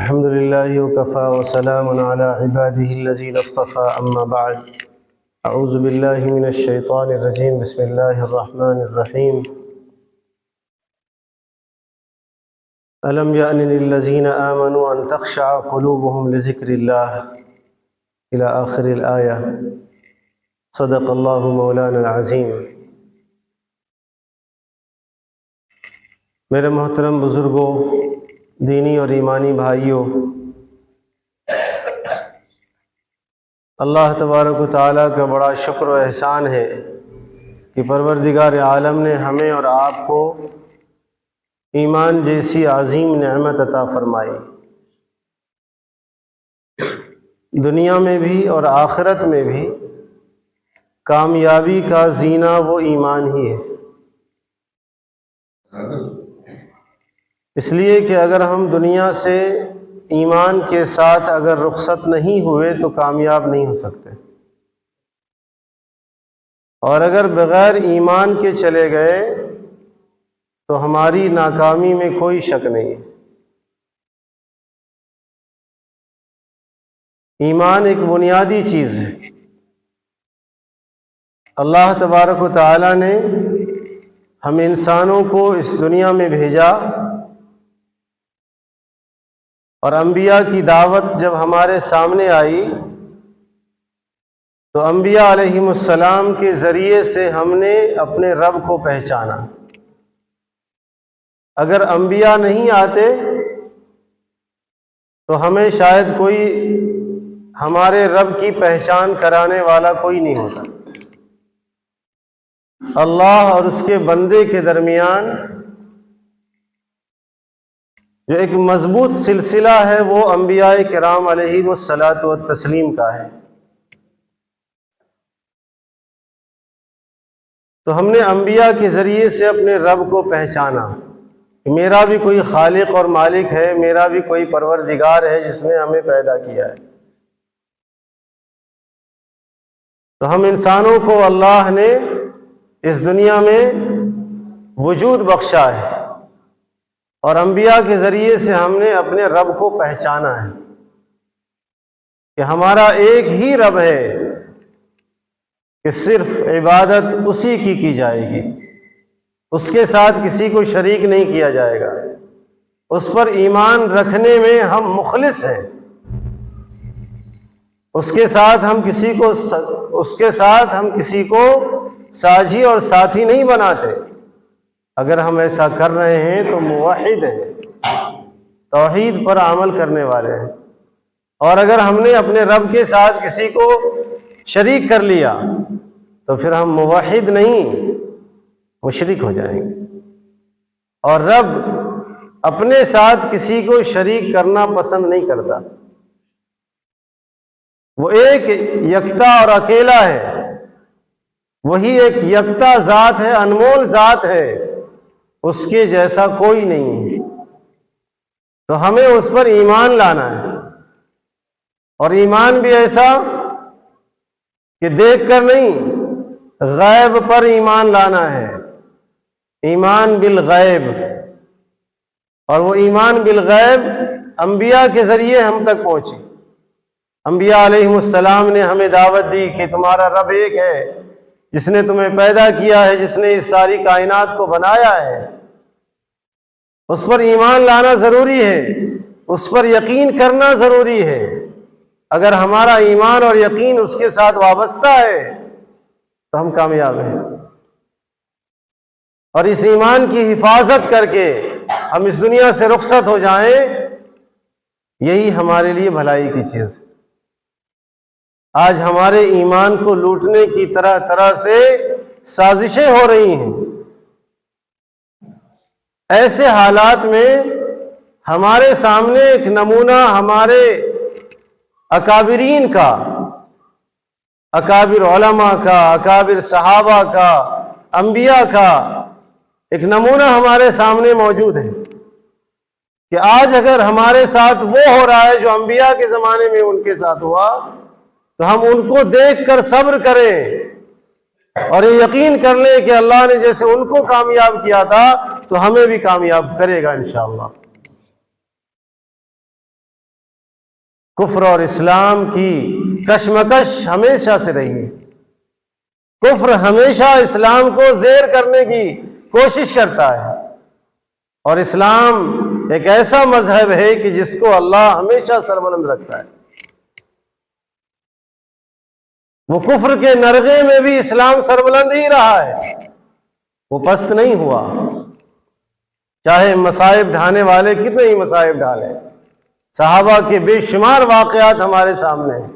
الحمد لله وكفى وسلام على عباده الذين اصطفى أما بعد. أعوذ بالله من الشيطان الرجيم. بسم الله الرحمن الرحيم. ألم يأن للذين آمنوا أن تخشع قلوبهم لذكر الله إلى آخر الآية. صدق الله مولانا العظيم. میرے محترم بزرگوں، دینی اور ایمانی بھائیوں، اللہ تبارک و تعالیٰ کا بڑا شکر و احسان ہے کہ پروردگار عالم نے ہمیں اور آپ کو ایمان جیسی عظیم نعمت عطا فرمائی. دنیا میں بھی اور آخرت میں بھی کامیابی کا زینہ وہ ایمان ہی ہے. اس لیے کہ اگر ہم دنیا سے ایمان کے ساتھ اگر رخصت نہیں ہوئے تو کامیاب نہیں ہو سکتے، اور اگر بغیر ایمان کے چلے گئے تو ہماری ناکامی میں کوئی شک نہیں ہے. ایمان ایک بنیادی چیز ہے. اللہ تبارک و تعالیٰ نے ہم انسانوں کو اس دنیا میں بھیجا، اور انبیاء کی دعوت جب ہمارے سامنے آئی تو انبیاء علیہم السلام کے ذریعے سے ہم نے اپنے رب کو پہچانا. اگر انبیاء نہیں آتے تو ہمیں شاید کوئی ہمارے رب کی پہچان کرانے والا کوئی نہیں ہوتا. اللہ اور اس کے بندے کے درمیان جو ایک مضبوط سلسلہ ہے وہ انبیاء کرام علیہم الصلاۃ والتسلیم کا ہے. تو ہم نے انبیاء کے ذریعے سے اپنے رب کو پہچانا کہ میرا بھی کوئی خالق اور مالک ہے، میرا بھی کوئی پروردگار ہے جس نے ہمیں پیدا کیا ہے. تو ہم انسانوں کو اللہ نے اس دنیا میں وجود بخشا ہے، اور انبیاء کے ذریعے سے ہم نے اپنے رب کو پہچانا ہے کہ ہمارا ایک ہی رب ہے کہ صرف عبادت اسی کی جائے گی، اس کے ساتھ کسی کو شریک نہیں کیا جائے گا. اس پر ایمان رکھنے میں ہم مخلص ہیں. اس کے ساتھ ہم کسی کو ساجی اور ساتھی نہیں بناتے. اگر ہم ایسا کر رہے ہیں تو موحد ہیں، توحید پر عمل کرنے والے ہیں. اور اگر ہم نے اپنے رب کے ساتھ کسی کو شریک کر لیا تو پھر ہم موحد نہیں، مشرک ہو جائیں گے. اور رب اپنے ساتھ کسی کو شریک کرنا پسند نہیں کرتا. وہ ایک یکتا اور اکیلا ہے، وہی ایک یکتا ذات ہے، انمول ذات ہے، اس کے جیسا کوئی نہیں ہے. تو ہمیں اس پر ایمان لانا ہے، اور ایمان بھی ایسا کہ دیکھ کر نہیں، غیب پر ایمان لانا ہے. ایمان بالغیب. اور وہ ایمان بالغیب انبیاء کے ذریعے ہم تک پہنچی. انبیاء علیہم السلام نے ہمیں دعوت دی کہ تمہارا رب ایک ہے جس نے تمہیں پیدا کیا ہے، جس نے اس ساری کائنات کو بنایا ہے. اس پر ایمان لانا ضروری ہے، اس پر یقین کرنا ضروری ہے. اگر ہمارا ایمان اور یقین اس کے ساتھ وابستہ ہے تو ہم کامیاب ہیں. اور اس ایمان کی حفاظت کر کے ہم اس دنیا سے رخصت ہو جائیں، یہی ہمارے لیے بھلائی کی چیز ہے. آج ہمارے ایمان کو لوٹنے کی طرح طرح سے سازشیں ہو رہی ہیں. ایسے حالات میں ہمارے سامنے ایک نمونہ ہمارے اکابرین کا، اکابر علماء کا، اکابر صحابہ کا، انبیاء کا ایک نمونہ ہمارے سامنے موجود ہے کہ آج اگر ہمارے ساتھ وہ ہو رہا ہے جو انبیاء کے زمانے میں ان کے ساتھ ہوا تو ہم ان کو دیکھ کر صبر کریں اور یہ یقین کر لیں کہ اللہ نے جیسے ان کو کامیاب کیا تھا تو ہمیں بھی کامیاب کرے گا انشاءاللہ. کفر اور اسلام کی کشمکش ہمیشہ سے رہی ہے۔ کفر ہمیشہ اسلام کو زیر کرنے کی کوشش کرتا ہے، اور اسلام ایک ایسا مذہب ہے کہ جس کو اللہ ہمیشہ سربلند رکھتا ہے۔ وہ کفر کے نرغے میں بھی اسلام سربلند ہی رہا ہے، وہ پست نہیں ہوا، چاہے مصائب ڈھانے والے کتنے ہی مصائب ڈھالے۔ صحابہ کے بے شمار واقعات ہمارے سامنے ہیں،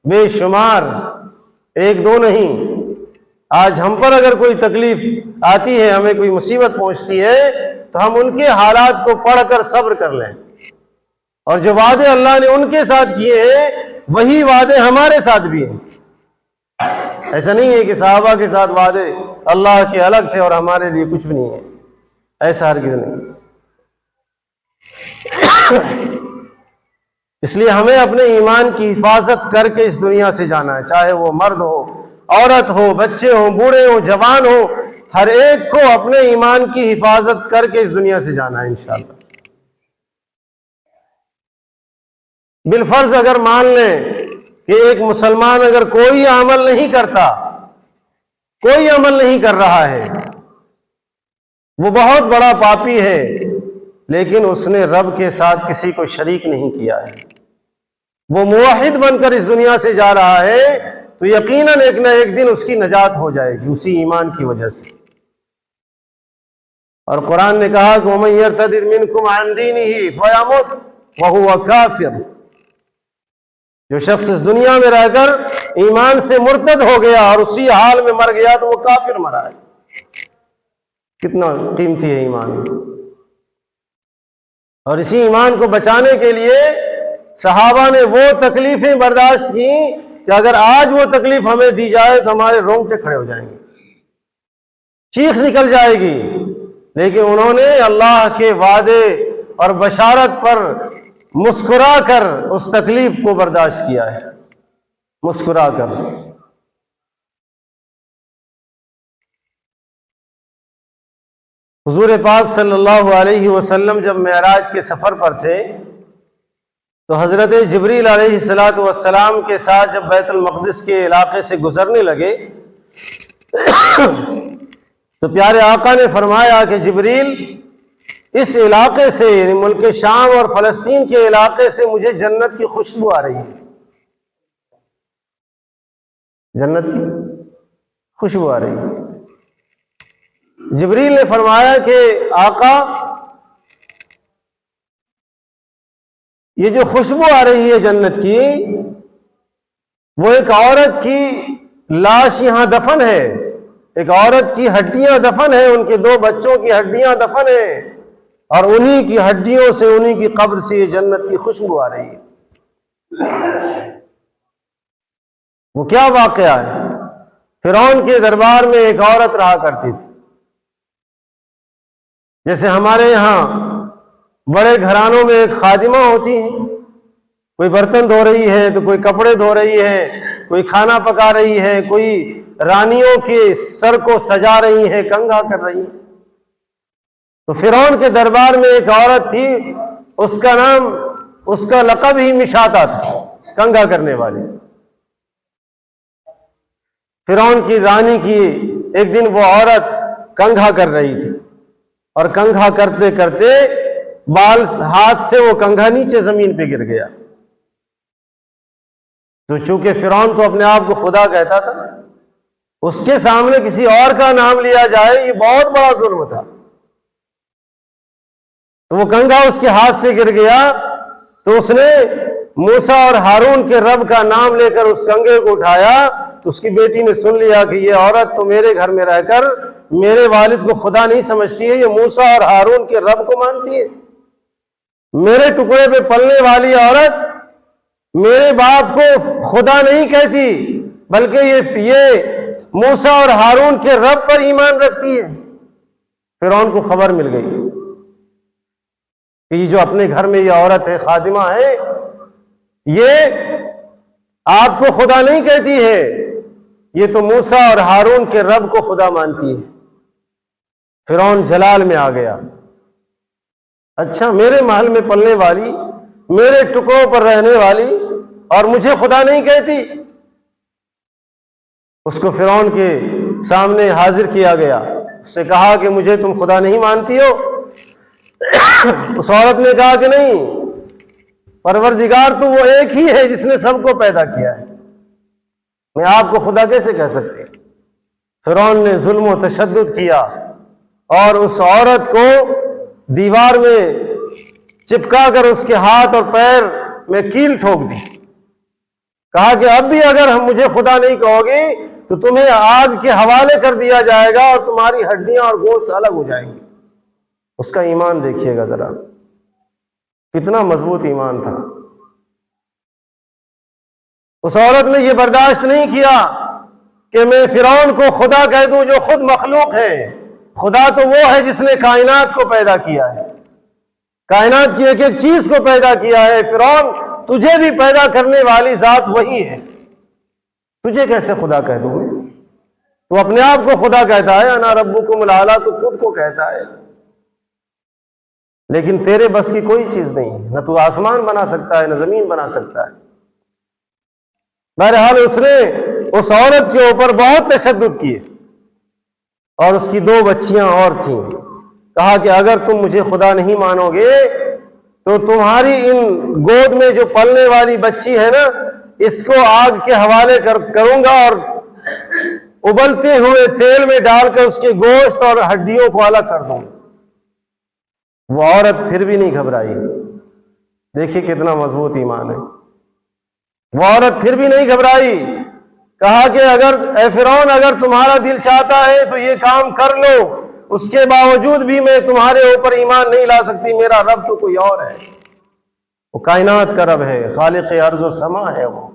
بے شمار، ایک دو نہیں۔ آج ہم پر اگر کوئی تکلیف آتی ہے، ہمیں کوئی مصیبت پہنچتی ہے، تو ہم ان کے حالات کو پڑھ کر صبر کر لیں، اور جو وعدے اللہ نے ان کے ساتھ کیے ہیں وہی وعدے ہمارے ساتھ بھی ہیں۔ ایسا نہیں ہے کہ صحابہ کے ساتھ وعدے اللہ کے الگ تھے اور ہمارے لیے کچھ بھی نہیں ہے، ایسا ہرگز نہیں۔ اس لیے ہمیں اپنے ایمان کی حفاظت کر کے اس دنیا سے جانا ہے، چاہے وہ مرد ہو، عورت ہو، بچے ہوں، بوڑھے ہوں، جوان ہوں، ہر ایک کو اپنے ایمان کی حفاظت کر کے اس دنیا سے جانا ہے انشاءاللہ۔ بالفرض اگر مان لیں کہ ایک مسلمان اگر کوئی عمل نہیں کرتا، کوئی عمل نہیں کر رہا ہے، وہ بہت بڑا پاپی ہے، لیکن اس نے رب کے ساتھ کسی کو شریک نہیں کیا ہے، وہ موحد بن کر اس دنیا سے جا رہا ہے، تو یقیناً ایک نہ ایک دن اس کی نجات ہو جائے گی اسی ایمان کی وجہ سے۔ اور قرآن نے کہا کہ وَمَن يَرْتَدِدْ مِنْكُمْ عَنْ دِينِهِ فَيَمُتْ وَهُوَ كَافِرٌ، جو شخص اس دنیا میں رہ کر ایمان سے مرتد ہو گیا اور اسی حال میں مر گیا تو وہ کافر مرا ہے۔ کتنا قیمتی ہے ایمان، اور اسی ایمان کو بچانے کے لیے صحابہ نے وہ تکلیفیں برداشت کی کہ اگر آج وہ تکلیف ہمیں دی جائے تو ہمارے رونگٹے کھڑے ہو جائیں گے، چیخ نکل جائے گی، لیکن انہوں نے اللہ کے وعدے اور بشارت پر مسکرا کر اس تکلیف کو برداشت کیا ہے، مسکرا کر۔ حضور پاک صلی اللہ علیہ وسلم جب معراج کے سفر پر تھے تو حضرت جبریل علیہ السلام کے ساتھ جب بیت المقدس کے علاقے سے گزرنے لگے تو پیارے آقا نے فرمایا کہ جبریل، اس علاقے سے، یعنی ملک شام اور فلسطین کے علاقے سے مجھے جنت کی خوشبو آ رہی ہے، جنت کی خوشبو آ رہی ہے۔ جبریل نے فرمایا کہ آقا، یہ جو خوشبو آ رہی ہے جنت کی، وہ ایک عورت کی لاش یہاں دفن ہے، ایک عورت کی ہڈیاں دفن ہیں، ان کے 2 بچوں کی ہڈیاں دفن ہیں، اور انہی کی ہڈیوں سے، انہی کی قبر سے یہ جنت کی خوشبو آ رہی ہے۔ وہ کیا واقعہ ہے؟ فرعون کے دربار میں ایک عورت رہا کرتی تھی، جیسے ہمارے یہاں بڑے گھرانوں میں ایک خادمہ ہوتی ہیں، کوئی برتن دھو رہی ہے تو کوئی کپڑے دھو رہی ہے، کوئی کھانا پکا رہی ہے، کوئی رانیوں کے سر کو سجا رہی ہے، کنگھا کر رہی ہے۔ تو فرعون کے دربار میں ایک عورت تھی، اس کا لقب ہی مشاطہ تھا، کنگھا کرنے والی۔ فرعون کی رانی کی ایک دن وہ عورت کنگھا کر رہی تھی، اور کنگھا کرتے کرتے بال ہاتھ سے وہ کنگھا نیچے زمین پہ گر گیا۔ تو چونکہ فرعون تو اپنے آپ کو خدا کہتا تھا، اس کے سامنے کسی اور کا نام لیا جائے یہ بہت بڑا ظلم تھا، تو وہ کنگھا اس کے ہاتھ سے گر گیا، تو اس نے موسیٰ اور ہارون کے رب کا نام لے کر اس کنگھے کو اٹھایا، تو اس کی بیٹی نے سن لیا کہ یہ عورت تو میرے گھر میں رہ کر میرے والد کو خدا نہیں سمجھتی ہے، یہ موسیٰ اور ہارون کے رب کو مانتی ہے۔ میرے ٹکڑے پہ پلنے والی عورت میرے باپ کو خدا نہیں کہتی، بلکہ یہ موسیٰ اور ہارون کے رب پر ایمان رکھتی ہے۔ فرعون کو خبر مل گئی کہ یہ جو اپنے گھر میں یہ عورت ہے، خادمہ ہے، یہ آپ کو خدا نہیں کہتی ہے، یہ تو موسیٰ اور ہارون کے رب کو خدا مانتی ہے۔ فرعون جلال میں آ گیا، اچھا میرے محل میں پلنے والی میرے ٹکڑوں پر رہنے والی اور مجھے خدا نہیں کہتی؟ اس کو فرعون کے سامنے حاضر کیا گیا، اس سے کہا کہ مجھے تم خدا نہیں مانتی ہو؟ اس عورت نے کہا کہ نہیں، پروردگار تو وہ ایک ہی ہے جس نے سب کو پیدا کیا ہے، میں آپ کو خدا کیسے کہہ سکتی؟ فرعون نے ظلم و تشدد کیا اور اس عورت کو دیوار میں چپکا کر اس کے ہاتھ اور پیر میں کیل ٹھوک دی، کہا کہ اب بھی اگر ہم مجھے خدا نہیں کہو گی تو تمہیں آگ کے حوالے کر دیا جائے گا اور تمہاری ہڈیاں اور گوشت الگ ہو جائیں گے۔ اس کا ایمان دیکھیے گا ذرا، کتنا مضبوط ایمان تھا۔ اس عورت نے یہ برداشت نہیں کیا کہ میں فرعون کو خدا کہہ دوں جو خود مخلوق ہے۔ خدا تو وہ ہے جس نے کائنات کو پیدا کیا ہے، کائنات کی ایک ایک چیز کو پیدا کیا ہے۔ فرعون، تجھے بھی پیدا کرنے والی ذات وہی ہے، تجھے کیسے خدا کہہ دوں میں؟ تو اپنے آپ کو خدا کہتا ہے، انا ربکم الاعلی، تو خود کو کہتا ہے، لیکن تیرے بس کی کوئی چیز نہیں ہے، نہ تو آسمان بنا سکتا ہے نہ زمین بنا سکتا ہے۔ بہرحال اس نے اس عورت کے اوپر بہت تشدد کیے، اور اس کی 2 بچیاں اور تھیں۔ کہا کہ اگر تم مجھے خدا نہیں مانو گے تو تمہاری ان گود میں جو پلنے والی بچی ہے نا، اس کو آگ کے حوالے کروں گا اور ابلتے ہوئے تیل میں ڈال کر اس کے گوشت اور ہڈیوں کو الگ کر دوں۔ وہ عورت پھر بھی نہیں گھبرائی، دیکھیے کتنا مضبوط ایمان ہے۔ وہ عورت پھر بھی نہیں گھبرائی، کہا کہ اے فرعون، اگر تمہارا دل چاہتا ہے تو یہ کام کر لو، اس کے باوجود بھی میں تمہارے اوپر ایمان نہیں لا سکتی، میرا رب تو کوئی اور ہے، وہ کائنات کا رب ہے، خالق ارض و سما ہے وہ۔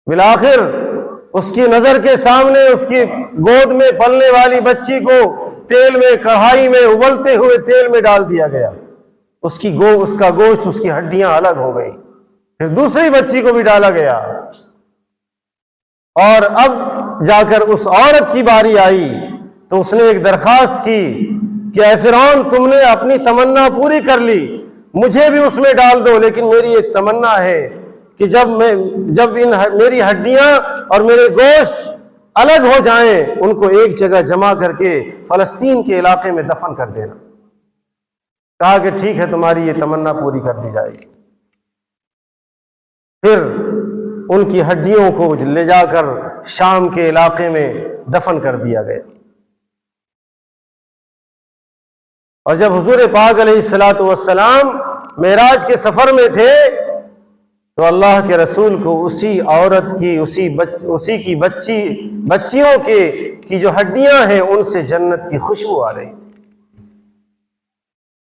بالآخر اس کی نظر کے سامنے اس کی گود میں پلنے والی بچی کو تیل میں، کڑھائی میں ابلتے ہوئے تیل میں ڈال دیا گیا، اس کا گوشت، اس کی ہڈیاں الگ ہو گئی۔ پھر دوسری بچی کو بھی ڈالا گیا، اور اب جا کر اس عورت کی باری آئی تو اس نے ایک درخواست کی کہ اے فرعون، تم نے اپنی تمنا پوری کر لی، مجھے بھی اس میں ڈال دو، لیکن میری ایک تمنا ہے کہ جب میری ہڈیاں اور میرے گوشت الگ ہو جائیں، ان کو ایک جگہ جمع کر کے فلسطین کے علاقے میں دفن کر دینا۔ کہا کہ ٹھیک ہے، تمہاری یہ تمنا پوری کر دی جائے گی۔ پھر ان کی ہڈیوں کو لے جا کر شام کے علاقے میں دفن کر دیا گیا۔ اور جب حضور پاک علیہ الصلوۃ والسلام معراج کے سفر میں تھے تو اللہ کے رسول کو اسی عورت کی اسی کی بچیوں کی جو ہڈیاں ہیں ان سے جنت کی خوشبو آ رہی،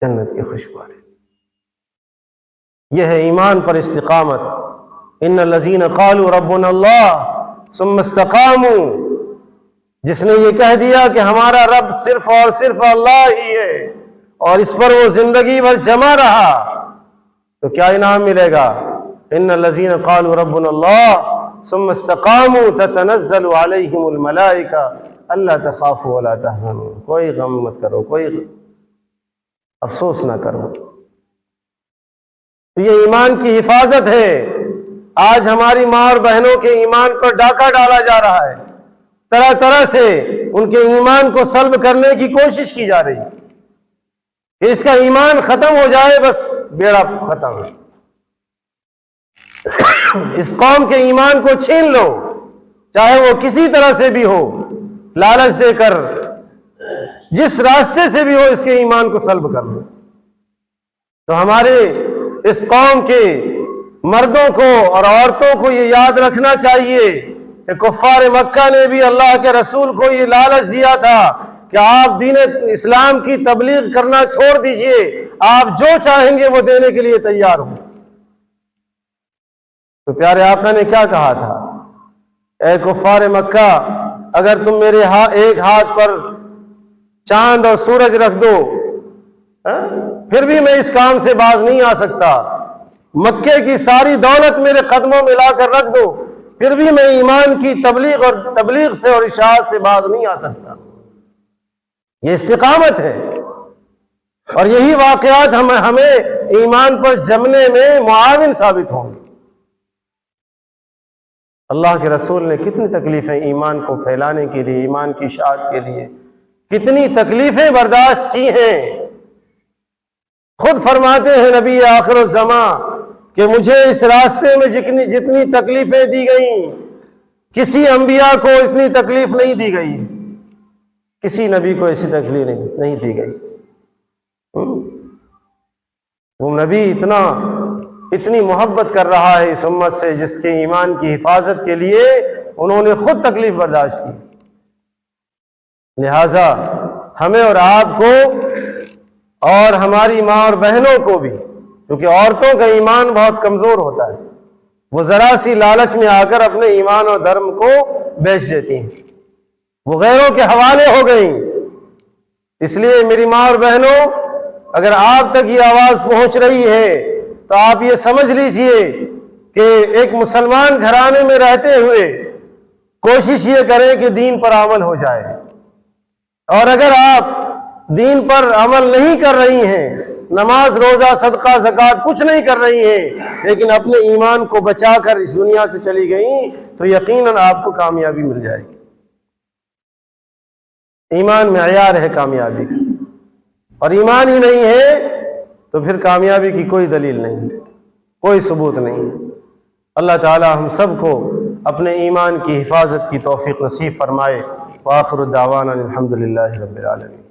جنت کی خوشبو آ رہی۔ یہ ہے ایمان پر استقامت۔ ان الذین قالوا ربنا اللہ ثم استقاموا، جس نے یہ کہہ دیا کہ ہمارا رب صرف اور صرف اللہ ہی ہے اور اس پر وہ زندگی بھر جمع رہا، تو کیا انعام ملے گا؟ ان الذین قالوا ربنا اللہ ثم استقاموا تتنزل علیہم الملائکہ الا تخافوا ولا تحزنوا، کوئی غم مت کرو، کوئی افسوس نہ کرو۔ تو یہ ایمان کی حفاظت ہے۔ آج ہماری ماں اور بہنوں کے ایمان پر ڈاکہ ڈالا جا رہا ہے، طرح طرح سے ان کے ایمان کو سلب کرنے کی کوشش کی جا رہی ہے کہ اس کا ایمان ختم ہو جائے، بس بیڑا ختم ہے، اس قوم کے ایمان کو چھین لو، چاہے وہ کسی طرح سے بھی ہو، لالچ دے کر، جس راستے سے بھی ہو، اس کے ایمان کو سلب کر لو۔ تو ہمارے اس قوم کے مردوں کو اور عورتوں کو یہ یاد رکھنا چاہیے کہ کفار مکہ نے بھی اللہ کے رسول کو یہ لالچ دیا تھا کہ آپ دین اسلام کی تبلیغ کرنا چھوڑ دیجئے، آپ جو چاہیں گے وہ دینے کے لیے تیار ہوں۔ تو پیارے آقا نے کیا کہا تھا؟ اے کفار مکہ، اگر تم میرے ایک ہاتھ پر چاند اور سورج رکھ دو، پھر بھی میں اس کام سے باز نہیں آ سکتا، مکے کی ساری دولت میرے قدموں میں لا کر رکھ دو، پھر بھی میں ایمان کی تبلیغ سے اور اشاعت سے باز نہیں آ سکتا۔ یہ استقامت ہے۔ اور یہی واقعات ہمیں ایمان پر جمنے میں معاون ثابت ہوں گے۔ اللہ کے رسول نے کتنی تکلیفیں ایمان کو پھیلانے کے لیے، ایمان کی اشاعت کے لیے کتنی تکلیفیں برداشت کی ہیں۔ خود فرماتے ہیں نبی آخر الزمان کہ مجھے اس راستے میں جتنی تکلیفیں دی گئیں، کسی انبیاء کو اتنی تکلیف نہیں دی گئی، کسی نبی کو ایسی تکلیف نہیں دی گئی۔ وہ نبی اتنی محبت کر رہا ہے اس امت سے، جس کے ایمان کی حفاظت کے لیے انہوں نے خود تکلیف برداشت کی۔ لہذا ہمیں اور آپ کو اور ہماری ماں اور بہنوں کو بھی، کیونکہ عورتوں کا ایمان بہت کمزور ہوتا ہے، وہ ذرا سی لالچ میں آ کر اپنے ایمان اور دھرم کو بیچ دیتی ہیں، وہ غیروں کے حوالے ہو گئیں۔ اس لیے میری ماں اور بہنوں، اگر آپ تک یہ آواز پہنچ رہی ہے تو آپ یہ سمجھ لیجئے کہ ایک مسلمان گھرانے میں رہتے ہوئے کوشش یہ کریں کہ دین پر عمل ہو جائے، اور اگر آپ دین پر عمل نہیں کر رہی ہیں، نماز روزہ صدقہ زکوٰۃ کچھ نہیں کر رہی ہیں، لیکن اپنے ایمان کو بچا کر اس دنیا سے چلی گئیں، تو یقیناً آپ کو کامیابی مل جائے گی۔ ایمان معیار ہے کامیابی کی، اور ایمان ہی نہیں ہے تو پھر کامیابی کی کوئی دلیل نہیں، کوئی ثبوت نہیں۔ اللہ تعالی ہم سب کو اپنے ایمان کی حفاظت کی توفیق نصیب فرمائے۔ وآخر دعوانا الحمدللہ رب العالمین۔